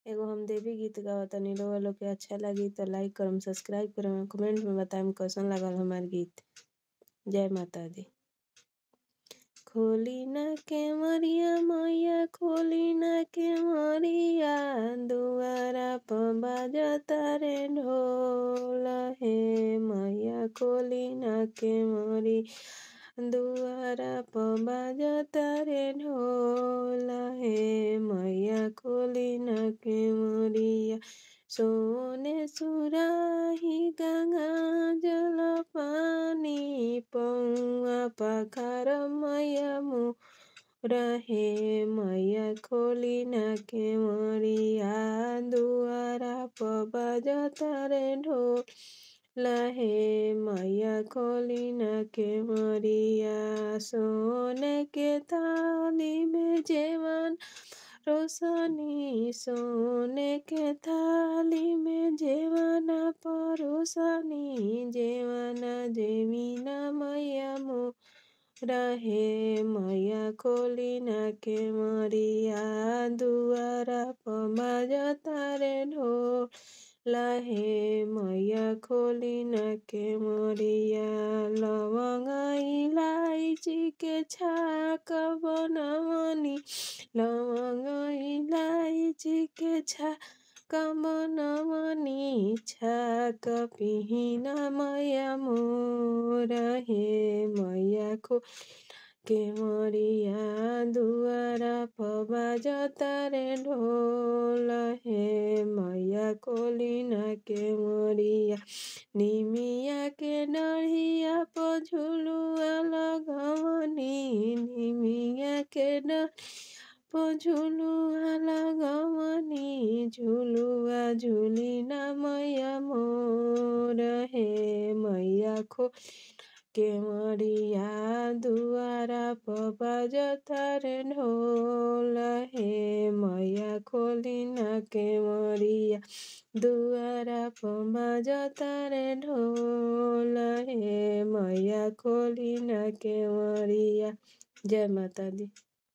एगो हम देवी गीत गावतानी, रउआ लोग के अच्छा लागी तो लाइक करम, सब्सक्राइब करम, कमेंट में बताएम कैसन लागल हमार गीत। जय माता दी। खोली ना केवरिया मैया, खोली ना केवरिया, दुआरा पर बाजता रे ढोल हे मैया, खोली ना केवरिया, दुआरा पर बाजता रे ढोल हे मैया, खोली ना केवरिया। सोने सुराही गंगा जल पानी, पौआ पखार मैया मोरा हे मैया, खोली ना केवरिया, दुआरा पर बाजता रे ढोल हे मैया, खोली ना केवरिया। सोने के थाली में जेवन रोशनी, सोने के थाली में जेवना परोसनी, जेवना जेविना मैया मोरा हे मैया, खोली ना केवरिया, दुआरा पर बाजता रे ढोल हे मैया, खोली ना केवरिया। लवंग इलायची के छाक बनवनी, लवंग इलायची के छाक बनवनी, छाक पिहिना मैया मोरा हे मैया, खोली केवरिया, दुआरा पर बाजता रे ढोल हे मैया, खोली ना केवरिया। निमिया के डढ़िया पर झुलुआ लगवनी, निमिया के डढ़िया पर झुलुआ लगवनी, झुलुआ झुली ना मैया मोरा हे मैया, खोली केवरिया, दुआरा पर बाजता रे ढोल हे मैया, खोली ना केवरिया, दुआरा पर बाजता रे ढोल हे मैया, खोली ना केवरिया। जय माता दी।